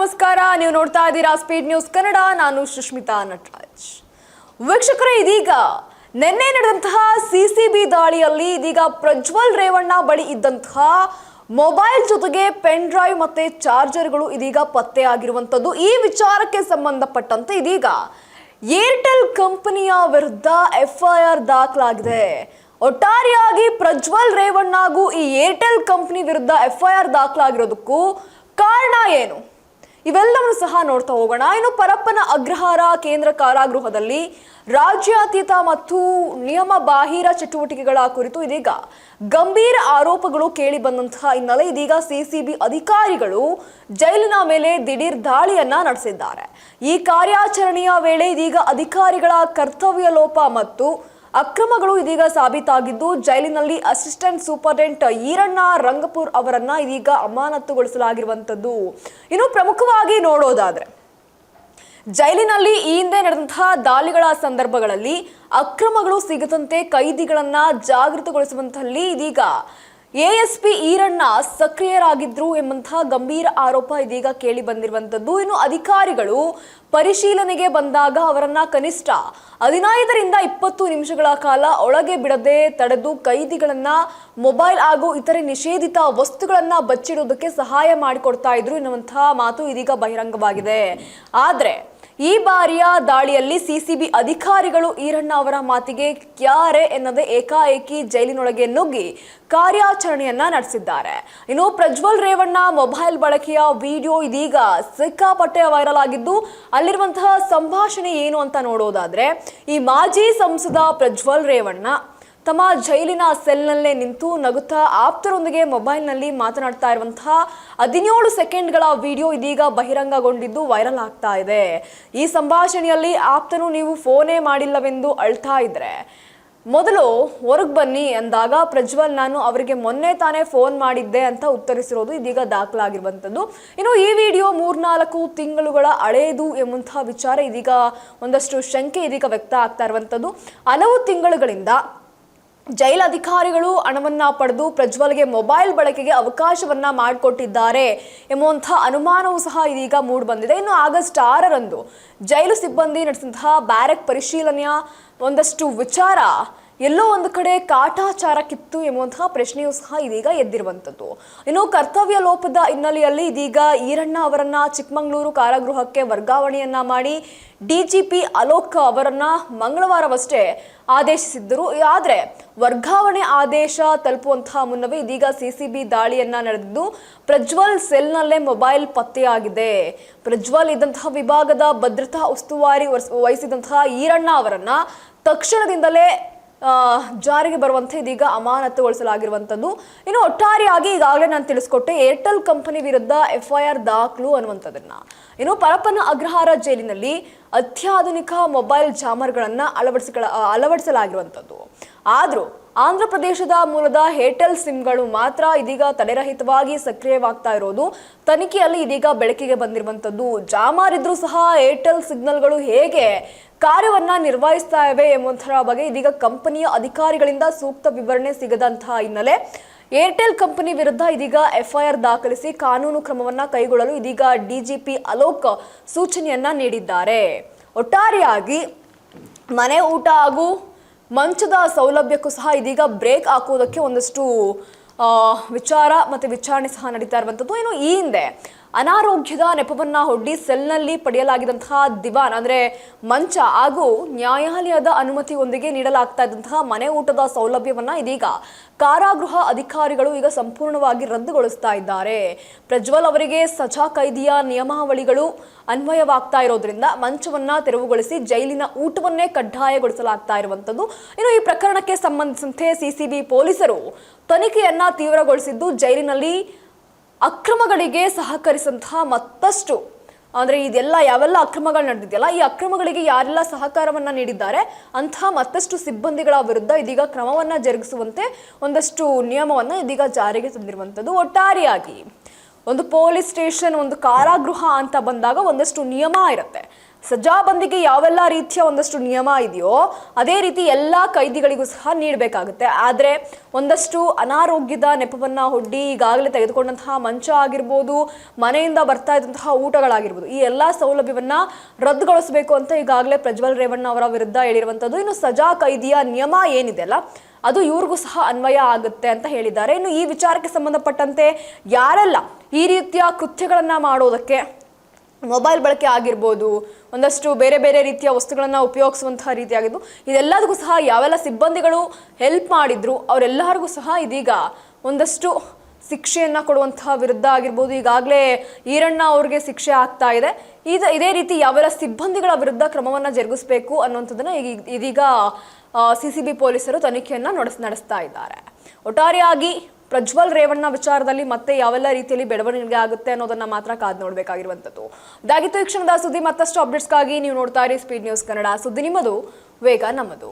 ನಮಸ್ಕಾರ. ನೀವು ನೋಡ್ತಾ ಇದ್ದೀರಾ ಸ್ಪೀಡ್ ನ್ಯೂಸ್ ಕನ್ನಡ. ನಾನು ಸುಷ್ಮಿತಾ ನಟರಾಜ್. ವೀಕ್ಷಕರೇ, ಇದೀಗ ನಿನ್ನೆ ನಡೆದಂತಹ ಸಿಸಿಬಿ ದಾಳಿಯಲ್ಲಿ ಇದೀಗ ಪ್ರಜ್ವಲ್ ರೇವಣ್ಣ ಬಳಿ ಇದ್ದಂತಹ ಮೊಬೈಲ್ ಜೊತೆಗೆ ಪೆನ್ ಡ್ರೈವ್ ಮತ್ತೆ ಚಾರ್ಜರ್ಗಳು ಇದೀಗ ಪತ್ತೆಯಾಗಿರುವಂತದ್ದು. ಈ ವಿಚಾರಕ್ಕೆ ಸಂಬಂಧಪಟ್ಟಂತೆ ಇದೀಗ ಏರ್ಟೆಲ್ ಕಂಪನಿಯ ವಿರುದ್ಧ ಎಫ್ಐಆರ್ ದಾಖಲಾಗಿದೆ. ಒಟ್ಟಾರೆಯಾಗಿ ಪ್ರಜ್ವಲ್ ರೇವಣ್ಣಗೂ ಈ ಏರ್ಟೆಲ್ ಕಂಪನಿ ವಿರುದ್ಧ ಎಫ್ಐಆರ್ ದಾಖಲಾಗಿರೋದಕ್ಕೂ ಕಾರಣ ಏನು, ಇವೆಲ್ಲವನ್ನು ಸಹ ನೋಡ್ತಾ ಹೋಗೋಣ. ಇನ್ನು ಪರಪ್ಪನ ಅಗ್ರಹಾರ ಕೇಂದ್ರ ಕಾರಾಗೃಹದಲ್ಲಿ ರಾಜ್ಯಾತೀತ ಮತ್ತು ನಿಯಮ ಬಾಹಿರ ಚಟುವಟಿಕೆಗಳ ಕುರಿತು ಇದೀಗ ಗಂಭೀರ ಆರೋಪಗಳು ಕೇಳಿ ಬಂದಂತಹ ಹಿನ್ನೆಲೆ ಇದೀಗ ಸಿಸಿಬಿ ಅಧಿಕಾರಿಗಳು ಜೈಲಿನ ಮೇಲೆ ದಿಢೀರ್ ದಾಳಿಯನ್ನ ನಡೆಸಿದ್ದಾರೆ. ಈ ಕಾರ್ಯಾಚರಣೆಯ ವೇಳೆ ಇದೀಗ ಅಧಿಕಾರಿಗಳ ಕರ್ತವ್ಯ ಲೋಪ ಮತ್ತು ಅಕ್ರಮಗಳು ಇದೀಗ ಸಾಬೀತಾಗಿದ್ದು ಜೈಲಿನಲ್ಲಿ ಅಸಿಸ್ಟೆಂಟ್ ಸೂಪರಿಂಟೆಂಡೆಂಟ್ ಈರಣ್ಣ ರಂಗಪುರ್ ಅವರನ್ನ ಇದೀಗ ಅಮಾನತುಗೊಳಿಸಲಾಗಿರುವಂತದ್ದು. ಇನ್ನು ಪ್ರಮುಖವಾಗಿ ನೋಡೋದಾದ್ರೆ, ಜೈಲಿನಲ್ಲಿ ಈ ಹಿಂದೆ ನಡೆದಂತಹ ದಾಳಿಗಳ ಸಂದರ್ಭಗಳಲ್ಲಿ ಅಕ್ರಮಗಳು ಸಿಗದಂತೆ ಕೈದಿಗಳನ್ನ ಜಾಗೃತಗೊಳಿಸುವಂತಲ್ಲಿ ಇದೀಗ ಎಎಸ್ಪಿ ಈರಣ್ಣ ಸಕ್ರಿಯರಾಗಿದ್ರು ಎಂಬಂತಹ ಗಂಭೀರ ಆರೋಪ ಇದೀಗ ಕೇಳಿ ಬಂದಿರುವಂತದ್ದು. ಇನ್ನು ಅಧಿಕಾರಿಗಳು ಪರಿಶೀಲನೆಗೆ ಬಂದಾಗ ಅವರನ್ನ ಕನಿಷ್ಠ 15ರಿಂದ 20 ನಿಮಿಷಗಳ ಕಾಲ ಒಳಗೆ ಬಿಡದೆ ತಡೆದು ಕೈದಿಗಳನ್ನ ಮೊಬೈಲ್ ಹಾಗೂ ಇತರೆ ನಿಷೇಧಿತ ವಸ್ತುಗಳನ್ನ ಬಚ್ಚಿಡೋದಕ್ಕೆ ಸಹಾಯ ಮಾಡಿಕೊಡ್ತಾ ಇದ್ರು ಎನ್ನುವಂತಹ ಮಾತು ಇದೀಗ ಬಹಿರಂಗವಾಗಿದೆ. ಆದ್ರೆ ಈ ಬಾರಿಯ ದಾಳಿಯಲ್ಲಿ ಸಿಸಿಬಿ ಅಧಿಕಾರಿಗಳು ಈರಣ್ಣ ಅವರ ಮಾತಿಗೆ ಕ್ಯಾರೆ ಎನ್ನದೆ ಏಕಾಏಕಿ ಜೈಲಿನೊಳಗೆ ನುಗ್ಗಿ ಕಾರ್ಯಾಚರಣೆಯನ್ನ ನಡೆಸಿದ್ದಾರೆ. ಇನ್ನು ಪ್ರಜ್ವಲ್ ರೇವಣ್ಣ ಮೊಬೈಲ್ ಬಳಕೆಯ ವಿಡಿಯೋ ಇದೀಗ ಸಿಕ್ಕಾಪಟ್ಟೆ ವೈರಲ್ ಆಗಿದ್ದು, ಅಲ್ಲಿರುವಂತಹ ಸಂಭಾಷಣೆ ಏನು ಅಂತ ನೋಡೋದಾದ್ರೆ, ಈ ಮಾಜಿ ಸಂಸದ ಪ್ರಜ್ವಲ್ ರೇವಣ್ಣ ತಮ್ಮ ಜೈಲಿನ ಸೆಲ್ನಲ್ಲೇ ನಿಂತು ನಗುತ್ತಾ ಆಪ್ತರೊಂದಿಗೆ ಮೊಬೈಲ್ನಲ್ಲಿ ಮಾತನಾಡ್ತಾ ಇರುವಂತಹ 17 ಸೆಕೆಂಡ್ಗಳ ವಿಡಿಯೋ ಇದೀಗ ಬಹಿರಂಗಗೊಂಡಿದ್ದು ವೈರಲ್ ಆಗ್ತಾ ಇದೆ. ಈ ಸಂಭಾಷಣೆಯಲ್ಲಿ ಆಪ್ತನು ನೀವು ಫೋನೇ ಮಾಡಿಲ್ಲವೆಂದು ಅಳ್ತಾ ಇದ್ರೆ ಮೊದಲು ಹೊರಗೆ ಬನ್ನಿ ಅಂದಾಗ ಪ್ರಜ್ವಲ್ ನಾನು ಅವರಿಗೆ ಮೊನ್ನೆ ತಾನೇ ಫೋನ್ ಮಾಡಿದ್ದೆ ಅಂತ ಉತ್ತರಿಸಿರೋದು ಇದೀಗ ದಾಖಲಾಗಿರುವಂಥದ್ದು. ಇನ್ನು ಈ ವಿಡಿಯೋ 3-4 ತಿಂಗಳುಗಳ ಹಳೆಯದು ಎಂಬಂತಹ ವಿಚಾರ ಇದೀಗ ಒಂದಷ್ಟು ಶಂಕೆ ಇದೀಗ ವ್ಯಕ್ತ ಆಗ್ತಾ ಇರುವಂಥದ್ದು. ಹಲವು ತಿಂಗಳುಗಳಿಂದ ಜೈಲ್ ಅಧಿಕಾರಿಗಳು ಹಣವನ್ನ ಪಡೆದು ಪ್ರಜ್ವಲ್ಗೆ ಮೊಬೈಲ್ ಬಳಕೆಗೆ ಅವಕಾಶವನ್ನ ಮಾಡಿಕೊಟ್ಟಿದ್ದಾರೆ ಎಂಬುವಂತಹ ಅನುಮಾನವೂ ಸಹ ಇದೀಗ ಮೂಡಿ ಬಂದಿದೆ. ಇನ್ನು ಆಗಸ್ಟ್ 6ರಂದು ಜೈಲು ಸಿಬ್ಬಂದಿ ನಡೆಸಿದಂತಹ ಬ್ಯಾರಕ್ ಪರಿಶೀಲನೆಯ ಒಂದಷ್ಟು ವಿಚಾರ ಎಲ್ಲೋ ಒಂದು ಕಡೆ ಕಾಟಾಚಾರಕ್ಕಿತ್ತು ಎಂಬುವಂತಹ ಪ್ರಶ್ನೆಯೂ ಸಹ ಇದೀಗ ಎದ್ದಿರುವಂಥದ್ದು. ಇನ್ನು ಕರ್ತವ್ಯ ಲೋಪದ ಹಿನ್ನೆಲೆಯಲ್ಲಿ ಇದೀಗ ಈರಣ್ಣ ಅವರನ್ನ ಚಿಕ್ಕಮಗಳೂರು ಕಾರಾಗೃಹಕ್ಕೆ ವರ್ಗಾವಣೆಯನ್ನ ಮಾಡಿ ಡಿಜಿಪಿ ಅಲೋಕ್ ಅವರನ್ನ ಮಂಗಳವಾರವಷ್ಟೇ ಆದೇಶಿಸಿದ್ದರು. ಆದರೆ ವರ್ಗಾವಣೆ ಆದೇಶ ತಲುಪುವಂತಹ ಮುನ್ನವೇ ಇದೀಗ ಸಿಸಿಬಿ ದಾಳಿಯನ್ನ ನಡೆದಿದ್ದು ಪ್ರಜ್ವಲ್ ಸೆಲ್ನಲ್ಲೇ ಮೊಬೈಲ್ ಪತ್ತೆಯಾಗಿದೆ. ಪ್ರಜ್ವಲ್ ಇದ್ದಂತಹ ವಿಭಾಗದ ಭದ್ರತಾ ಉಸ್ತುವಾರಿ ವಹಿಸಿದಂತಹ ಈರಣ್ಣ ಅವರನ್ನ ತಕ್ಷಣದಿಂದಲೇ ಜಾರಿಗೆ ಬರುವಂತೆ ಇದೀಗ ಅಮಾನತುಗೊಳಿಸಲಾಗಿರುವಂಥದ್ದು. ಇನ್ನು ಒಟ್ಟಾರೆಯಾಗಿ ಈಗಾಗಲೇ ನಾನು ತಿಳಿಸ್ಕೊಟ್ಟೆ ಏರ್ಟೆಲ್ ಕಂಪನಿ ವಿರುದ್ಧ ಎಫ್ಐಆರ್ ದಾಖಲು ಅನ್ನುವಂಥದ್ದನ್ನ. ಇನ್ನು ಪರಪ್ಪನ ಅಗ್ರಹಾರ ಜೈಲಿನಲ್ಲಿ ಅತ್ಯಾಧುನಿಕ ಮೊಬೈಲ್ ಜಾಮರ್ಗಳನ್ನ ಅಳವಡಿಸಲಾಗಿರುವಂಥದ್ದು. ಆದರೂ ಆಂಧ್ರ ಪ್ರದೇಶದ ಮೂಲದ ಏರ್ಟೆಲ್ ಸಿಮ್ಗಳು ಮಾತ್ರ ಇದೀಗ ತಡೆರಹಿತವಾಗಿ ಸಕ್ರಿಯವಾಗ್ತಾ ಇರೋದು ತನಿಖೆಯಲ್ಲಿ ಇದೀಗ ಬೆಳಕಿಗೆ ಬಂದಿರುವಂಥದ್ದು. ಜಾಮರ್ ಇದ್ರೂ ಸಹ ಏರ್ಟೆಲ್ ಸಿಗ್ನಲ್ಗಳು ಹೇಗೆ ಕಾರ್ಯವನ್ನ ನಿರ್ವಹಿಸ್ತಾ ಇವೆ ಎಂಬುದರ ಬಗ್ಗೆ ಇದೀಗ ಕಂಪನಿಯ ಅಧಿಕಾರಿಗಳಿಂದ ಸೂಕ್ತ ವಿವರಣೆ ಸಿಗದಂತಹ ಹಿನ್ನೆಲೆ ಏರ್ಟೆಲ್ ಕಂಪನಿ ವಿರುದ್ಧ ಇದೀಗ ಎಫ್ಐಆರ್ ದಾಖಲಿಸಿ ಕಾನೂನು ಕ್ರಮವನ್ನ ಕೈಗೊಳ್ಳಲು ಇದೀಗ ಡಿಜಿಪಿ ಅಲೋಕ್ ಸೂಚನೆಯನ್ನ ನೀಡಿದ್ದಾರೆ. ಒಟ್ಟಾರೆಯಾಗಿ ಮನೆ ಊಟ ಹಾಗೂ ಮಂಚದ ಸೌಲಭ್ಯಕ್ಕೂ ಸಹ ಇದೀಗ ಬ್ರೇಕ್ ಹಾಕುವುದಕ್ಕೆ ಒಂದಷ್ಟು ವಿಚಾರ ಮತ್ತು ವಿಚಾರಣೆ ಸಹ ನಡೀತಾ ಇರುವಂಥದ್ದು. ಇನ್ನು ಈ ಹಿಂದೆ ಅನಾರೋಗ್ಯದ ನೆಪವನ್ನ ಒಡ್ಡಿ ಸೆಲ್ನಲ್ಲಿ ಪಡೆಯಲಾಗಿದ್ದಂತಹ ದಿವಾನ್ ಅಂದ್ರೆ ಮಂಚ ಹಾಗೂ ನ್ಯಾಯಾಲಯದ ಅನುಮತಿಯೊಂದಿಗೆ ನೀಡಲಾಗ್ತಾ ಇದ್ದಂತಹ ಮನೆ ಊಟದ ಸೌಲಭ್ಯವನ್ನ ಇದೀಗ ಕಾರಾಗೃಹ ಅಧಿಕಾರಿಗಳು ಈಗ ಸಂಪೂರ್ಣವಾಗಿ ರದ್ದುಗೊಳಿಸ್ತಾ ಇದ್ದಾರೆ. ಪ್ರಜ್ವಲ್ ಅವರಿಗೆ ಸಜಾ ಕೈದಿಯ ನಿಯಮಾವಳಿಗಳು ಅನ್ವಯವಾಗ್ತಾ ಇರೋದ್ರಿಂದ ಮಂಚವನ್ನ ತೆರವುಗೊಳಿಸಿ ಜೈಲಿನ ಊಟವನ್ನೇ ಕಡ್ಡಾಯಗೊಳಿಸಲಾಗ್ತಾ ಇರುವಂತದ್ದು. ಇನ್ನು ಈ ಪ್ರಕರಣಕ್ಕೆ ಸಂಬಂಧಿಸಿದಂತೆ ಸಿಸಿಬಿ ಪೊಲೀಸರು ತನಿಖೆಯನ್ನ ತೀವ್ರಗೊಳಿಸಿದ್ದು ಜೈಲಿನಲ್ಲಿ ಅಕ್ರಮಗಳಿಗೆ ಸಹಕರಿಸಿದಂತಹ ಮತ್ತಷ್ಟು ಅಂದ್ರೆ ಇದೆಲ್ಲ ಯಾವೆಲ್ಲ ಅಕ್ರಮಗಳು ನಡೆದಿದೆಯಲ್ಲ ಈ ಅಕ್ರಮಗಳಿಗೆ ಯಾರೆಲ್ಲ ಸಹಕಾರವನ್ನ ನೀಡಿದ್ದಾರೆ ಅಂತಹ ಮತ್ತಷ್ಟು ಸಿಬ್ಬಂದಿಗಳ ವಿರುದ್ಧ ಇದೀಗ ಕ್ರಮವನ್ನ ಜರುಗಿಸುವಂತೆ ಒಂದಷ್ಟು ನಿಯಮವನ್ನ ಇದೀಗ ಜಾರಿಗೆ ತಂದಿರುವಂತದ್ದು. ಒಟ್ಟಾರೆಯಾಗಿ ಒಂದು ಪೊಲೀಸ್ ಸ್ಟೇಷನ್ ಒಂದು ಕಾರಾಗೃಹ ಅಂತ ಬಂದಾಗ ಒಂದಷ್ಟು ನಿಯಮ ಇರುತ್ತೆ. ಸಜಾಬಂದಿಗೆ ಯಾವೆಲ್ಲ ರೀತಿಯ ಒಂದಷ್ಟು ನಿಯಮ ಇದೆಯೋ ಅದೇ ರೀತಿ ಎಲ್ಲ ಕೈದಿಗಳಿಗೂ ಸಹ ನೀಡಬೇಕಾಗುತ್ತೆ. ಆದರೆ ಒಂದಷ್ಟು ಅನಾರೋಗ್ಯದ ನೆಪವನ್ನ ಒಡ್ಡಿ ಈಗಾಗಲೇ ತೆಗೆದುಕೊಂಡಂತಹ ಮಂಚ ಆಗಿರ್ಬೋದು, ಮನೆಯಿಂದ ಬರ್ತಾ ಇದ್ದಂತಹ ಊಟಗಳಾಗಿರ್ಬೋದು, ಈ ಎಲ್ಲ ಸೌಲಭ್ಯವನ್ನ ರದ್ದುಗೊಳಿಸಬೇಕು ಅಂತ ಈಗಾಗಲೇ ಪ್ರಜ್ವಲ್ ರೇವಣ್ಣ ಅವರ ವಿರುದ್ಧ ಹೇಳಿರುವಂಥದ್ದು. ಇನ್ನು ಸಜಾ ಕೈದಿಯ ನಿಯಮ ಏನಿದೆಯಲ್ಲ ಅದು ಇವ್ರಿಗೂ ಸಹ ಅನ್ವಯ ಆಗುತ್ತೆ ಅಂತ ಹೇಳಿದ್ದಾರೆ. ಇನ್ನು ಈ ವಿಚಾರಕ್ಕೆ ಸಂಬಂಧಪಟ್ಟಂತೆ ಯಾರೆಲ್ಲ ಈ ರೀತಿಯ ಕೃತ್ಯಗಳನ್ನ ಮಾಡೋದಕ್ಕೆ ಮೊಬೈಲ್ ಬಳಕೆ ಆಗಿರ್ಬೋದು, ಒಂದಷ್ಟು ಬೇರೆ ಬೇರೆ ರೀತಿಯ ವಸ್ತುಗಳನ್ನು ಉಪಯೋಗಿಸುವಂತಹ ರೀತಿಯಾಗಿದ್ದು, ಇದೆಲ್ಲದಕ್ಕೂ ಸಹ ಯಾವೆಲ್ಲ ಸಿಬ್ಬಂದಿಗಳು ಹೆಲ್ಪ್ ಮಾಡಿದ್ರು ಅವರೆಲ್ಲರಿಗೂ ಸಹ ಇದೀಗ ಒಂದಷ್ಟು ಶಿಕ್ಷೆಯನ್ನು ಕೊಡುವಂತಹ ವಿರುದ್ಧ ಆಗಿರ್ಬೋದು. ಈಗಾಗಲೇ ಈರಣ್ಣ ಅವ್ರಿಗೆ ಶಿಕ್ಷೆ ಆಗ್ತಾ ಇದೆ. ಇದೇ ರೀತಿ ಯಾವೆಲ್ಲ ಸಿಬ್ಬಂದಿಗಳ ವಿರುದ್ಧ ಕ್ರಮವನ್ನು ಜರುಗಿಸಬೇಕು ಅನ್ನುವಂಥದ್ದನ್ನ ಇದೀಗ CCB ಪೊಲೀಸರು ತನಿಖೆಯನ್ನು ನಡೆಸ್ತಾ ಇದ್ದಾರೆ. ಒಟ್ಟಾರೆಯಾಗಿ ಪ್ರಜ್ವಲ್ ರೇವಣ್ಣ ವಿಚಾರದಲ್ಲಿ ಮತ್ತೆ ಯಾವೆಲ್ಲ ರೀತಿಯಲ್ಲಿ ಬೆಳವಣಿಗೆ ಆಗುತ್ತೆ ಅನ್ನೋದನ್ನ ಮಾತ್ರ ಕಾದು ನೋಡಬೇಕಾಗಿರುವಂಥದ್ದು. ಇದಾಗಿತ್ತು ಈ ಕ್ಷಣದ ಸುದ್ದಿ. ಮತ್ತಷ್ಟು ಅಪ್ಡೇಟ್ಸ್ಗಾಗಿ ನೀವು ನೋಡ್ತಾ ಇರಿ ಸ್ಪೀಡ್ ನ್ಯೂಸ್ ಕನ್ನಡ. ಸುದ್ದಿ ನಿಮ್ಮದು, ವೇಗ ನಮ್ಮದು.